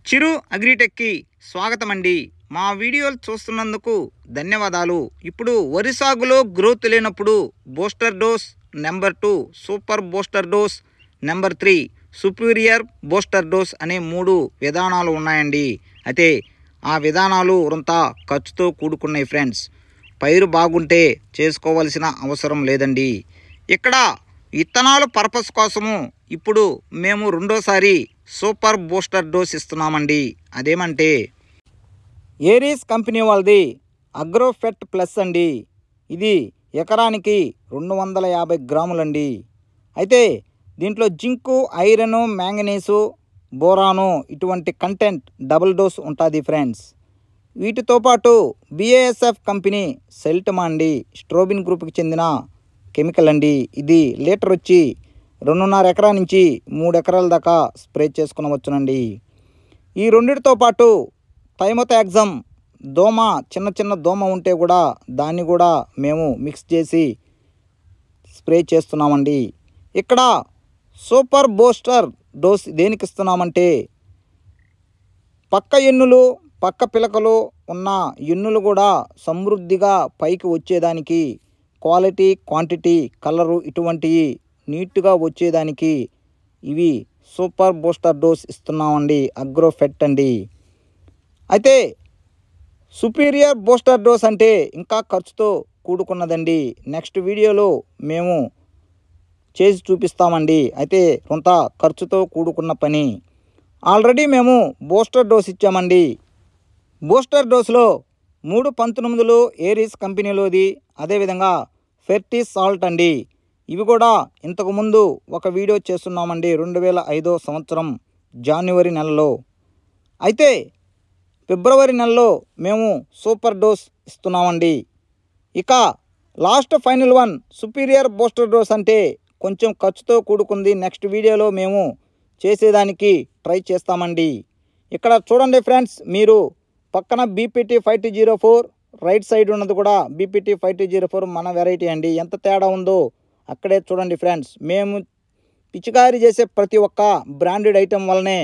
చిరు అగ్రిటెక్కి స్వాగతం అండి. మా వీడియోలు చూస్తున్నందుకు ధన్యవాదాలు. ఇప్పుడు వరి సాగులో గ్రోత్ లేనప్పుడు booster dose number 2, super booster dose number 3, superior booster dose అనే 3 విధానాలు ఉన్నాయండి. అయితే ఆ విధానాలు కొంత ఖర్చుతో కూడుకున్నాయి ఫ్రెండ్స్. పైరు బాగుంటే చేసుకోవాల్సిన అవసరం లేదండి. ఇక్కడ విత్తనాల పర్పస్ కోసము ఇప్పుడు మేము రెండోసారి సూపర్ బూస్టర్ డోస్ ఇస్తున్నామండి. అదేమంటే ఏరీస్ కంపెనీ వాళ్ళది అగ్రోఫెట్ ప్లస్ అండి. ఇది ఎకరానికి 250 గ్రాములండి. అయితే దీంట్లో జింకు, ఐరన్, మ్యాంగనీసు, బోరాను ఇటువంటి కంటెంట్ డబుల్ డోస్ ఉంటుంది ఫ్రెండ్స్. వీటితో పాటు బిఏఎస్ఎఫ్ కంపెనీ సెల్టమా అండి, స్ట్రోబిన్ గ్రూప్కి చెందిన కెమికల్ అండి. ఇది లీటర్ వచ్చి 2.5 ఎకరా నుంచి 3 ఎకరాల దాకా స్ప్రే చేసుకునవచ్చునండి. ఈ రెండిటితో పాటు థైమోథాక్సమ్ దోమ, చిన్న దోమ ఉంటే కూడా దాన్ని కూడా మేము మిక్స్ చేసి స్ప్రే చేస్తున్నామండి. ఇక్కడ సూపర్ బూస్టర్ డోస్ దేనికి ఇస్తున్నామంటే పక్క ఎన్నులు, పక్క పిలకలు ఉన్న ఎన్నులు కూడా సమృద్ధిగా పైకి వచ్చేదానికి, క్వాలిటీ, క్వాంటిటీ, కలరు ఇటువంటివి నీట్గా వచ్చేదానికి ఇవి సూపర్ బూస్టర్ డోస్ ఇస్తున్నామండి. అగ్రోఫెట్ అండి. అయితే సుపీరియర్ బూస్టర్ డోస్ అంటే ఇంకా ఖర్చుతో కూడుకున్నదండి. నెక్స్ట్ వీడియోలో మేము చేసి చూపిస్తామండి. అయితే కొంత ఖర్చుతో కూడుకున్న పని. ఆల్రెడీ మేము బూస్టర్ డోస్ ఇచ్చామండి. బూస్టర్ డోస్లో 319 ఏరీస్ కంపెనీలోది, అదేవిధంగా ఫెర్టిస్ సాల్ట్ అండి. ఇవి కూడా ఇంతకుముందు ఒక వీడియో చేస్తున్నామండి 2005 సంవత్సరం జనవరి నెలలో. అయితే ఫిబ్రవరి నెలలో మేము సూపర్ డోస్ ఇస్తున్నామండి. ఇక last final one superior booster dose అంటే కొంచెం ఖర్చుతో కూడుకుంది. నెక్స్ట్ వీడియోలో మేము చేసేదానికి ట్రై చేస్తామండి. ఇక్కడ చూడండి ఫ్రెండ్స్, మీరు పక్కన బీపీటీ 5204 రైట్ సైడ్ ఉన్నది కూడా బీపీటీ 5204 మన వెరైటీ అండి. ఎంత తేడా ఉందో అక్కడే చూడండి ఫ్రెండ్స్. మేము పిచికారీ చేసే ప్రతి ఒక్క బ్రాండెడ్ ఐటెం వల్లనే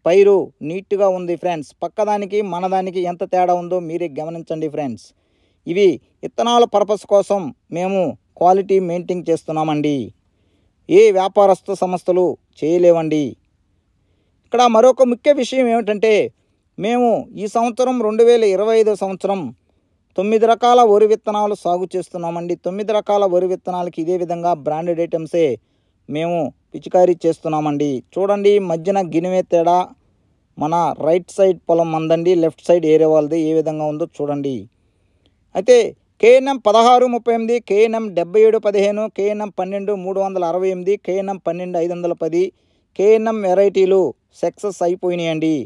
పైరు నీట్గా ఉంది ఫ్రెండ్స్. పక్కదానికి మనదానికి ఎంత తేడా ఉందో మీరే గమనించండి ఫ్రెండ్స్. ఇవి విత్తనాల పర్పస్ కోసం మేము క్వాలిటీ మెయింటైన్ చేస్తున్నామండి. ఏ వ్యాపారస్తు సంస్థలు చేయలేవండి. ఇక్కడ మరొక ముఖ్య విషయం ఏమిటంటే మేము ఈ సంవత్సరం 2025 సంవత్సరం 9 రకాల వరి విత్తనాలు సాగు చేస్తున్నామండి. 9 రకాల వరి విత్తనాలకి ఇదే విధంగా బ్రాండెడ్ ఐటమ్సే మేము పిచికారీ చేస్తున్నామండి. చూడండి, మధ్యన గినివే తేడా మన రైట్ సైడ్ పొలం మందండి, లెఫ్ట్ సైడ్ ఏరియా వాళ్ళది ఏ విధంగా ఉందో చూడండి. అయితే KNM 1638, KNM 7715, KNM 12368, KNM 12510, KNM వెరైటీలు సక్సెస్ అయిపోయినాయండి.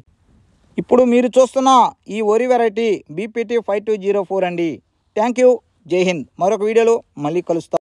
ఇప్పుడు మీరు చూస్తున్న ఈ వరి వెరైటీ బీపీటీ 5204 అండి. Thank you. జై హింద్. మరొక వీడియోలో మళ్ళీ కలుస్తాం.